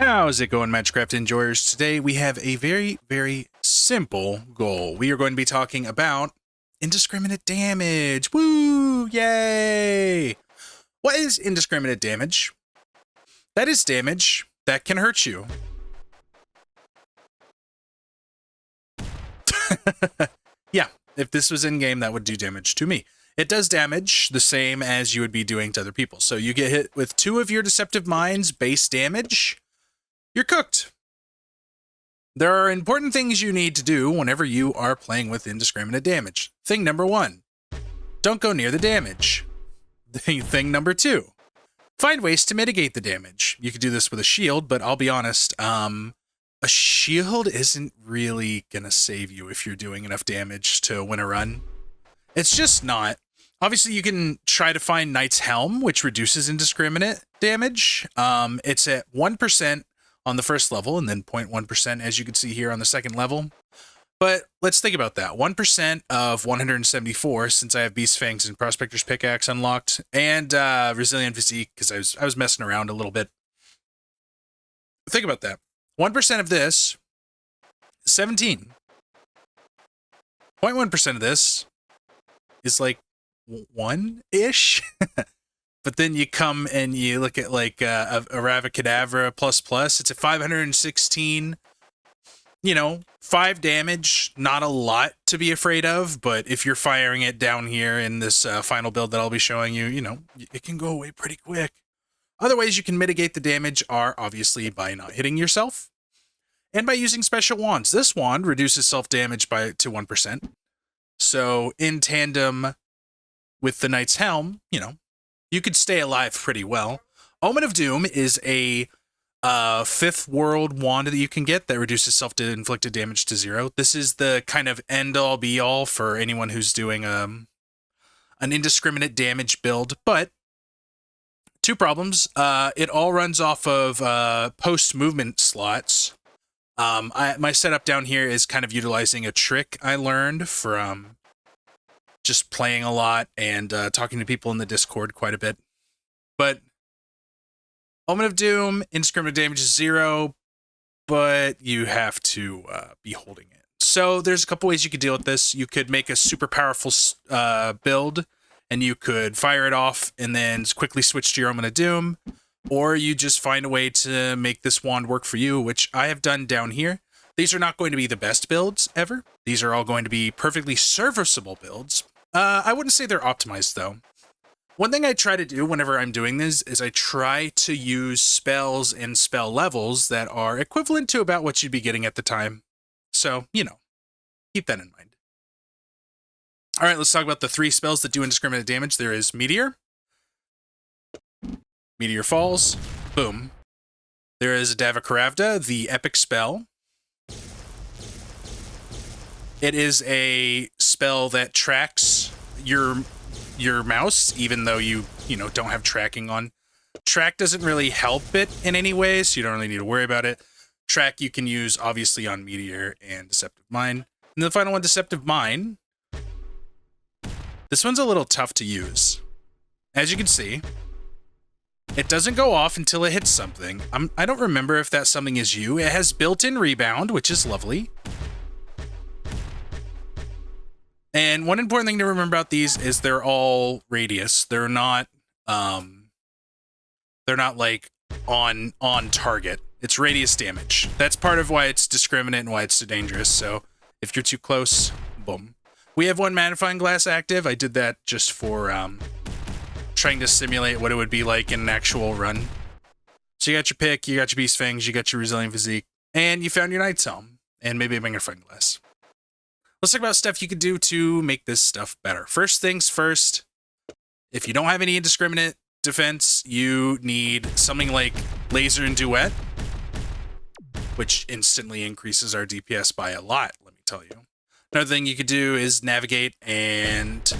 How's it going, Magicraft enjoyers? Today we have a very, very simple goal. We are going to be talking about indiscriminate damage. Woo! Yay! What is indiscriminate damage? That is damage that can hurt you. Yeah, if this was in-game, that would do damage to me. It does damage the same as you would be doing to other people. So you get hit with 2 of your Deceptive Mind's base damage, you're cooked. There are important things you need to do whenever you are playing with indiscriminate damage. Thing number 1, don't go near the damage. Thing number 2, find ways to mitigate the damage. You could do this with a shield, but I'll be honest, a shield isn't really gonna save you if you're doing enough damage to win a run. It's just not. Obviously, you can try to find Knight's Helm, which reduces indiscriminate damage. It's at 1% on the first level, and then 0.1%, as you can see here on the second level. But let's think about that. 1% of 174, since I have Beast Fangs and Prospector's Pickaxe unlocked, and Resilient Physique, because I was messing around a little bit. Think about that. 1% of this, 17. 0.1% of this is like 1-ish. But then you come and you look at like a Keravda plus, it's at 516. You know, 5 damage, not a lot to be afraid of, but if you're firing it down here in this final build that I'll be showing you, you know, it can go away pretty quick. Other ways you can mitigate the damage are obviously by not hitting yourself and by using special wands. This wand reduces self-damage to 1%. So in tandem with the Knight's Helm, you know, you could stay alive pretty well. Omen of Doom is a 5th world wand that you can get that reduces self-inflicted damage to 0. This is the kind of end-all be-all for anyone who's doing an indiscriminate damage build, but 2 problems. It all runs off of post-movement slots. My setup down here is kind of utilizing a trick I learned from just playing a lot and talking to people in the Discord quite a bit. But Omen of Doom, indiscriminate damage is 0, but you have to be holding it. So there's a couple ways you could deal with this. You could make a super powerful build, and you could fire it off and then quickly switch to your Omen of Doom. Or you just find a way to make this wand work for you, which I have done down here. These are not going to be the best builds ever. These are all going to be perfectly serviceable builds. I wouldn't say they're optimized, though. One thing I try to do whenever I'm doing this is I try to use spells and spell levels that are equivalent to about what you'd be getting at the time. So, you know, keep that in mind. All right, let's talk about the 3 spells that do indiscriminate damage. There is Meteor. Meteor falls. Boom. There is Adava Keravda, the epic spell. It is a spell that tracks your mouse, even though you don't have tracking on. Track doesn't really help it in any way, so you don't really need to worry about it. Track you can use, obviously, on Meteor and Deceptive Mind. And the final one, Deceptive Mind. This one's a little tough to use. As you can see, it doesn't go off until it hits something. I don't remember if that something is you. It has built-in rebound, which is lovely. And one important thing to remember about these is they're all radius. They're not like on target. It's radius damage. That's part of why it's discriminate and why it's so dangerous. So if you're too close, boom. We have 1 magnifying glass active. I did that just for trying to simulate what it would be like in an actual run. So you got your pick, you got your Beast Fangs, you got your Resilient Physique, and you found your Knight's Helm, and maybe a magnifying glass. Let's talk about stuff you could do to make this stuff better. First things first, if you don't have any indiscriminate defense, you need something like Laser and Duet, which instantly increases our DPS by a lot, let me tell you. Another thing you could do is Navigate and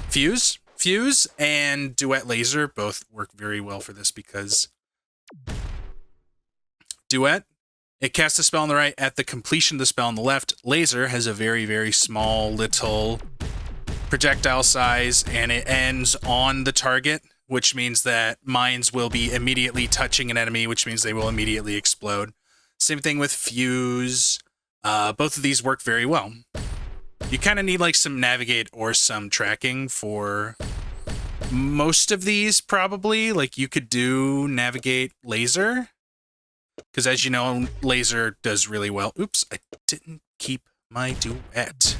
Fuse. Fuse and Duet Laser both work very well for this because Duet, it casts a spell on the right at the completion of the spell on the left. Laser has a very, very small little projectile size, and it ends on the target which means that mines will be immediately touching an enemy, which means they will immediately explode. Same thing with fuse. Both of these work very well. You kind of need like some navigate or some tracking for most of these, probably. Like you could do navigate laser, because as you know, laser does really well. Oops, I didn't keep my duet.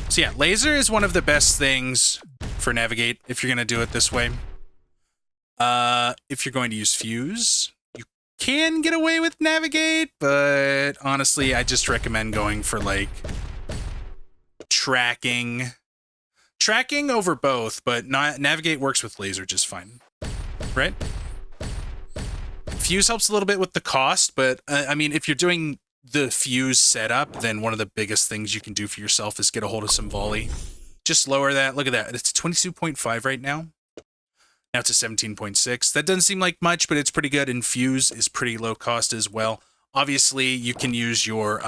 So yeah, laser is one of the best things for navigate if you're going to do it this way. If you're going to use fuse, you can get away with navigate, but honestly, I just recommend going for like tracking over both, but navigate works with laser just fine, right? Fuse helps a little bit with the cost, but I mean, if you're doing the fuse setup, then one of the biggest things you can do for yourself is get a hold of some volley. Just lower that. Look at that. It's 22.5 right now. Now it's a 17.6. That doesn't seem like much, but it's pretty good. And fuse is pretty low cost as well. Obviously, you can use your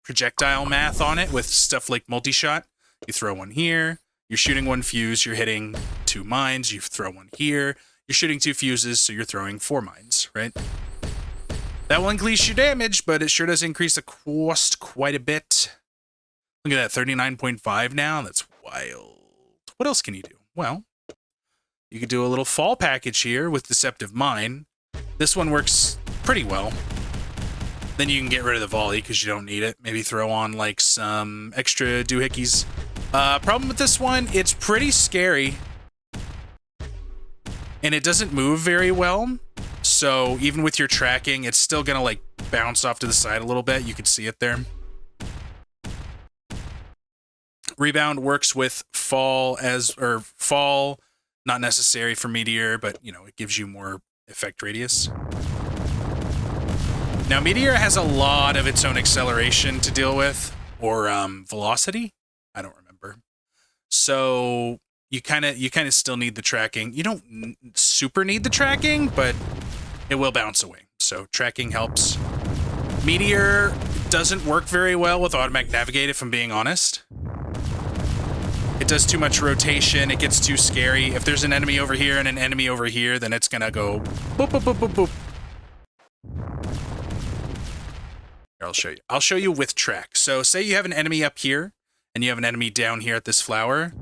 projectile math on it with stuff like multi-shot. You throw one here, you're shooting one fuse, you're hitting 2 mines, you throw one here, you're shooting 2 fuses, so you're throwing 4 mines, right? That will increase your damage, but it sure does increase the cost quite a bit. Look at that, 39.5 now, that's wild. What else can you do? Well, you could do a little fall package here with Deceptive Mine. This one works pretty well. Then you can get rid of the volley because you don't need it. Maybe throw on like some extra doohickeys. Problem with this one, it's pretty scary. And it doesn't move very well. So even with your tracking, it's still gonna like bounce off to the side a little bit. You can see it there. Rebound works with fall fall, not necessary for Meteor, but you know, it gives you more effect radius. Now, Meteor has a lot of its own acceleration to deal with, or velocity. I don't remember. So you kind of still need the tracking. You don't super need the tracking, but it will bounce away. So tracking helps. Meteor doesn't work very well with automatic navigate, if I'm being honest. It does too much rotation. It gets too scary. If there's an enemy over here and an enemy over here, then it's gonna go boop boop boop boop boop. I'll show you. I'll show you with track. So say you have an enemy up here and you have an enemy down here at this flower.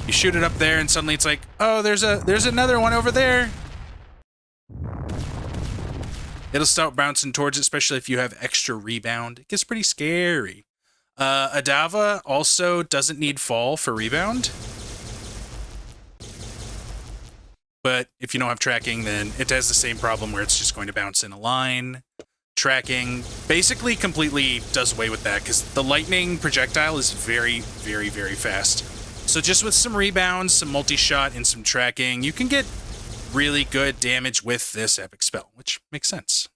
You shoot it up there and suddenly it's like, oh, there's another one over there. It'll start bouncing towards it, especially if you have extra rebound. It gets pretty scary. Adava also doesn't need fall for rebound. But if you don't have tracking, then it has the same problem where it's just going to bounce in a line. Tracking basically completely does away with that because the lightning projectile is very, very, very fast. So just with some rebounds, some multi-shot, and some tracking, you can get really good damage with this epic spell, which makes sense.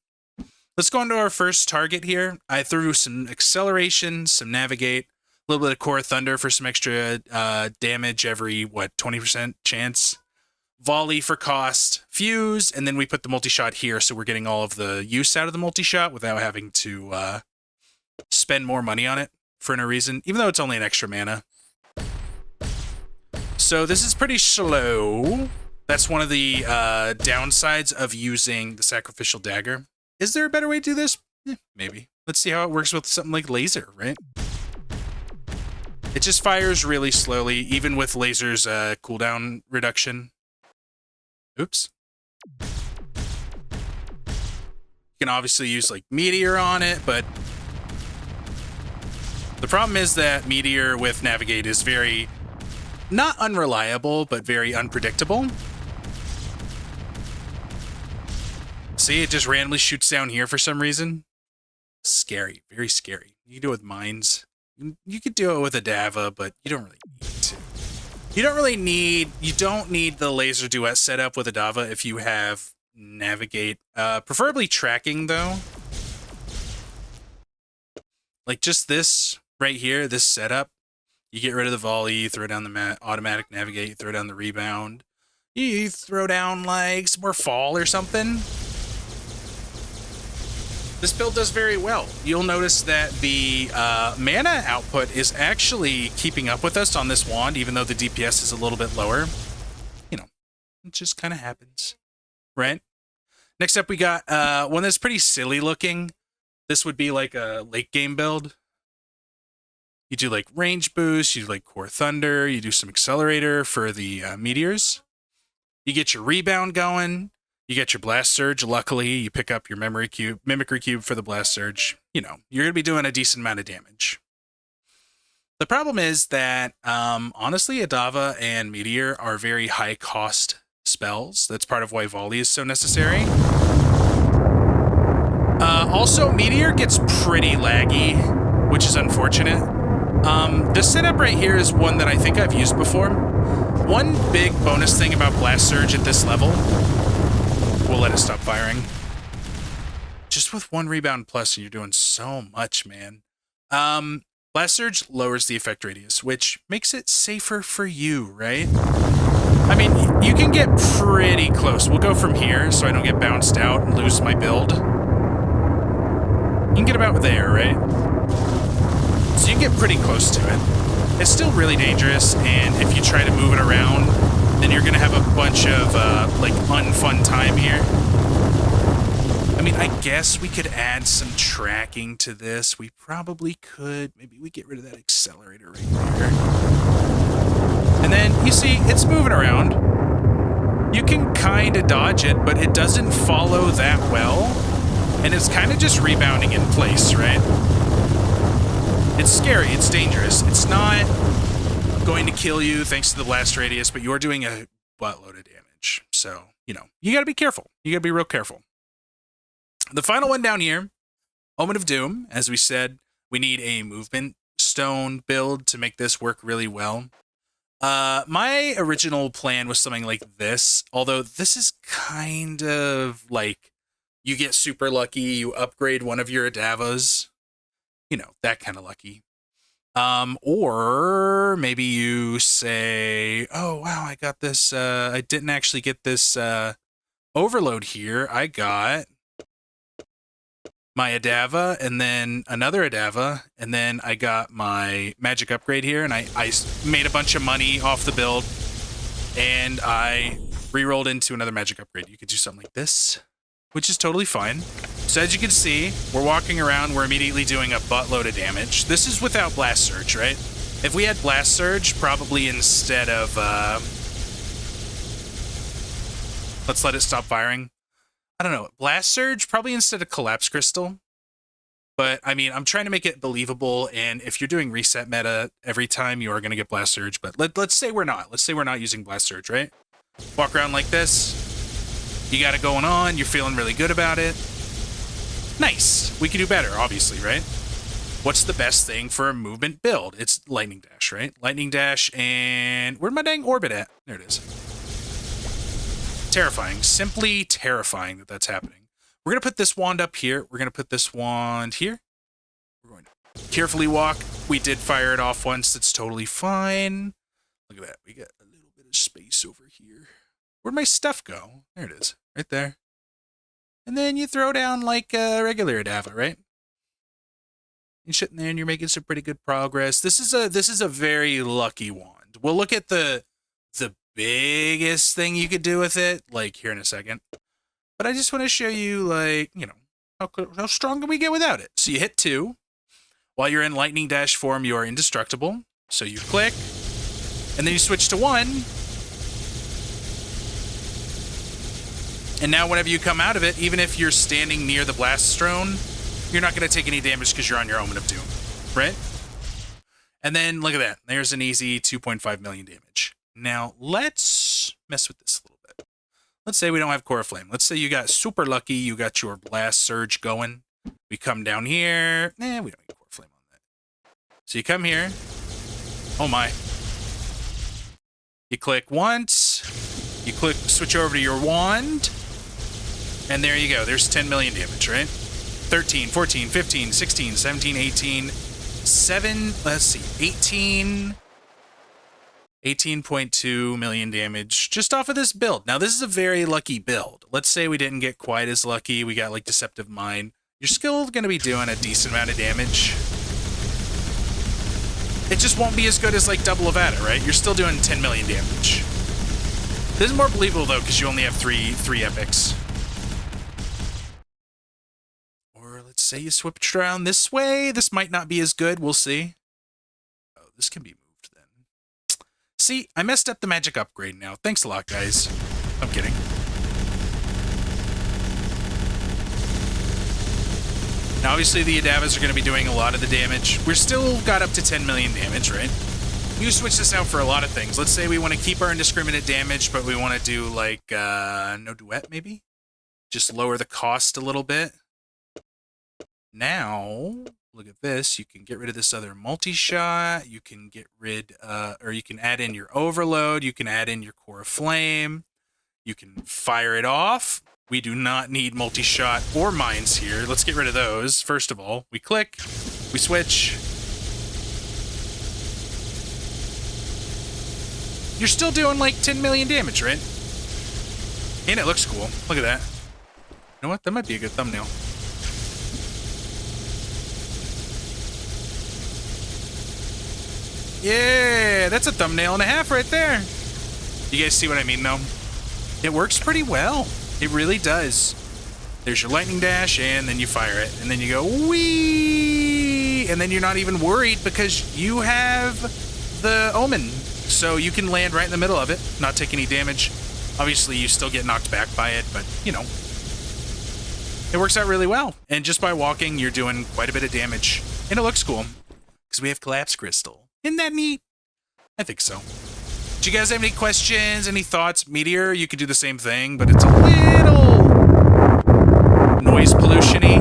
Let's go into our first target here. I threw some acceleration, some navigate, a little bit of core thunder for some extra damage every, 20% chance. Volley for cost, fuse, and then we put the multi-shot here, so we're getting all of the use out of the multi-shot without having to spend more money on it for no reason, even though it's only an extra mana. So this is pretty slow. That's one of the downsides of using the Sacrificial Dagger. Is there a better way to do this? Maybe. Let's see how it works with something like laser, right? It just fires really slowly, even with laser's cooldown reduction. Oops. You can obviously use like Meteor on it, but the problem is that Meteor with Navigate is very, not unreliable, but very unpredictable. See, it just randomly shoots down here for some reason. Scary, very scary. You can do it with mines. You could do it with Adava, but you don't really need to. You don't need the laser duet setup with Adava if you have navigate. Preferably tracking though. Like just this right here, this setup. You get rid of the volley, you throw down the automatic navigate, you throw down the rebound. You throw down like some more fall or something. This build does very well. You'll notice that the mana output is actually keeping up with us on this wand, even though the DPS is a little bit lower. You know, It just kind of happens, right? Next up, we got one that's pretty silly looking. This would be like a late game build. You do like range boost, you do like core thunder, you do some accelerator for the meteors. You get your rebound going. You get your blast surge. Luckily, you pick up your mimicry cube for the blast surge. You know, you're going to be doing a decent amount of damage. The problem is that, honestly, Adava and Meteor are very high cost spells. That's part of why volley is so necessary. Also, Meteor gets pretty laggy, which is unfortunate. This setup right here is one that I think I've used before. One big bonus thing about blast surge at this level, we'll let it stop firing. Just with one rebound plus, you're doing so much, man. Blast surge lowers the effect radius, which makes it safer for you, right? I mean, you can get pretty close. We'll go from here so I don't get bounced out and lose my build. You can get about there, right? So you can get pretty close to it. It's still really dangerous, and if you try to move it around, then you're going to have a bunch of, like, unfun time here. I mean, I guess we could add some tracking to this. We probably could. Maybe we get rid of that accelerator right there. And then, you see, it's moving around. You can kind of dodge it, but it doesn't follow that well. And it's kind of just rebounding in place, right? It's scary. It's dangerous. It's not going to kill you thanks to the blast radius, but you're doing a buttload of damage. So, you know, you got to be careful. You got to be real careful. The final one down here, Omen of Doom. As we said, we need a movement stone build to make this work really well. My original plan was something like this, although this is kind of like you get super lucky, you upgrade one of your Adavas, you know, that kind of lucky. Or maybe you say, oh, wow, I got this, I didn't actually get this overload here. I got my Adava, and then another Adava, and then I got my magic upgrade here, and I made a bunch of money off the build, and I re-rolled into another magic upgrade. You could do something like this, which is totally fine. So as you can see, we're walking around, we're immediately doing a buttload of damage. This is without Blast Surge, right? If we had Blast Surge, probably instead of, let's let it stop firing. I don't know, Blast Surge, probably instead of Collapse Crystal. But, I mean, I'm trying to make it believable, and if you're doing reset meta every time, you are going to get Blast Surge. But let's say we're not. Let's say we're not using Blast Surge, right? Walk around like this. You got it going on. You're feeling really good about it. Nice. We could do better, obviously, right? What's the best thing for a movement build? It's Lightning Dash, right? Lightning Dash, and where'd my dang orbit at? There it is. Terrifying. Simply terrifying that that's happening. We're going to put this wand up here. We're going to put this wand here. We're going to carefully walk. We did fire it off once. That's totally fine. Look at that. We got a little bit of space over here. Where'd my stuff go? There it is. Right there. And then you throw down like a regular Adava, right? You're sitting there and you're making some pretty good progress. This is a very lucky wand. We'll look at the biggest thing you could do with it, like, here in a second. But I just want to show you, like, you know, how strong can we get without it? So you hit 2. While you're in Lightning Dash form, you are indestructible. So you click, and then you switch to 1. And now whenever you come out of it, even if you're standing near the Blast Throne, you're not going to take any damage because you're on your Omen of Doom, right? And then, look at that. There's an easy 2.5 million damage. Now, let's mess with this a little bit. Let's say we don't have Core Flame. Let's say you got super lucky, you got your Blast Surge going. We come down here. We don't need Core Flame on that. So you come here. Oh my. You click once. You click, switch over to your wand. And there you go. There's 10 million damage, right? 13, 14, 15, 16, 17, 18, 7, let's see, 18.2 million damage just off of this build. Now, this is a very lucky build. Let's say we didn't get quite as lucky. We got, like, Deceptive Mind. You're still going to be doing a decent amount of damage. It just won't be as good as, like, double Avada, right? You're still doing 10 million damage. This is more believable, though, because you only have three epics. Or let's say you switch around this way. This might not be as good. We'll see. Oh, this can be moved then. See, I messed up the magic upgrade now. Thanks a lot, guys. I'm kidding. Now, obviously, the Adavas are going to be doing a lot of the damage. We're still got up to 10 million damage, right? You can switch this out for a lot of things. Let's say we want to keep our indiscriminate damage, but we want to do, like, no duet, maybe? Just lower the cost a little bit. Now, look at this. You can get rid of this other multi-shot. You can get rid, or you can add in your overload. You can add in your core of flame. You can fire it off. We do not need multi-shot or mines here. Let's get rid of those. First of all, we click, we switch. You're still doing like 10 million damage, right? And it looks cool. Look at that. You know what? That might be a good thumbnail. Yeah, that's a thumbnail and a half right there. You guys see what I mean, though? It works pretty well. It really does. There's your lightning dash, and then you fire it. And then you go, whee! And then you're not even worried because you have the Omen. So you can land right in the middle of it, not take any damage. Obviously, you still get knocked back by it, but, you know. It works out really well. And just by walking, you're doing quite a bit of damage. And it looks cool. Because we have Collapse Crystal. Isn't that neat? I think so. Do you guys have any questions, any thoughts? Meteor, you could do the same thing, but it's a little noise pollution-y.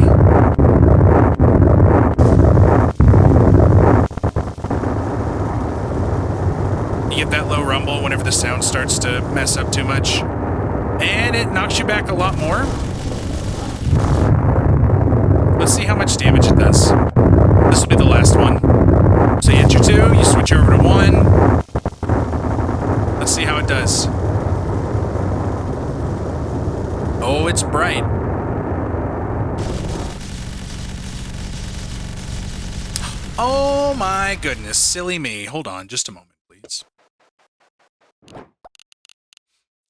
You get that low rumble whenever the sound starts to mess up too much. And it knocks you back a lot more. Let's see how much damage it does. This will be the last one. So you hit your 2, you switch over to 1. Let's see how it does. Oh, it's bright. Oh my goodness, silly me. Hold on just a moment, please.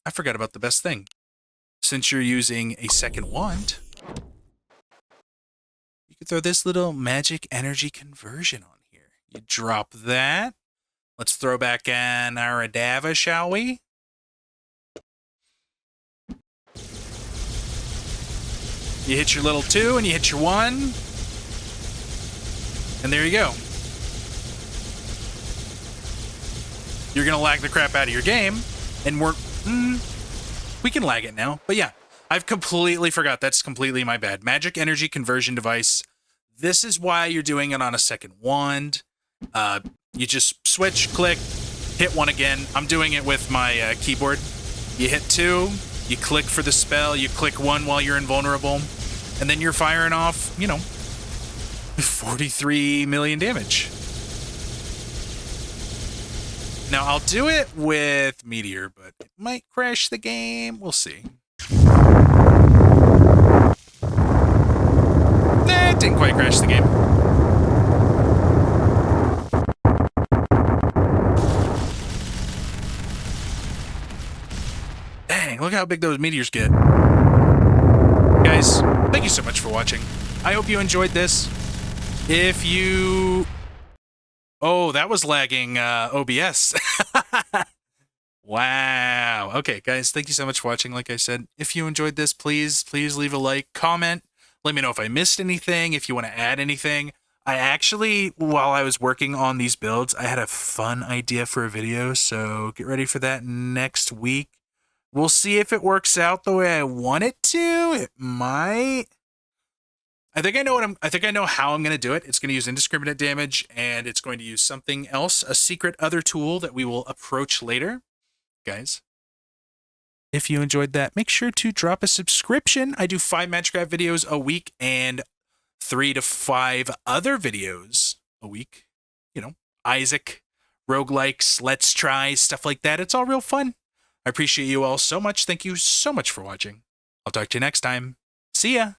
I forgot about the best thing. Since you're using a second wand, you could throw this little magic energy conversion on here. You drop that. Let's throw back in our Adava, shall we? You hit your little 2 and you hit your 1. And there you go. You're going to lag the crap out of your game. And we can lag it now. But yeah, I've completely forgot. That's completely my bad. Magic energy conversion device. This is why you're doing it on a second wand. You just switch, click, hit 1 again. I'm doing it with my keyboard. You hit 2, you click for the spell, you click 1 while you're invulnerable, and then you're firing off, you know, 43 million damage. Now, I'll do it with Meteor, but it might crash the game. We'll see. That didn't quite crash the game. Dang, look how big those meteors get. Guys, thank you so much for watching. I hope you enjoyed this. If you... Oh, that was lagging OBS. Wow. Okay, guys, thank you so much for watching. Like I said, if you enjoyed this, please leave a like, comment. Let me know if I missed anything, if you want to add anything. I actually, while I was working on these builds, I had a fun idea for a video, so get ready for that next week. We'll see if it works out the way I want it to. It might. I think I know how I'm going to do it. It's going to use indiscriminate damage, and it's going to use something else, a secret other tool that we will approach later. Guys, if you enjoyed that, make sure to drop a subscription. I do 5 Magicraft videos a week and 3 to 5 other videos a week. You know, Isaac, roguelikes, let's try, stuff like that. It's all real fun. I appreciate you all so much. Thank you so much for watching. I'll talk to you next time. See ya.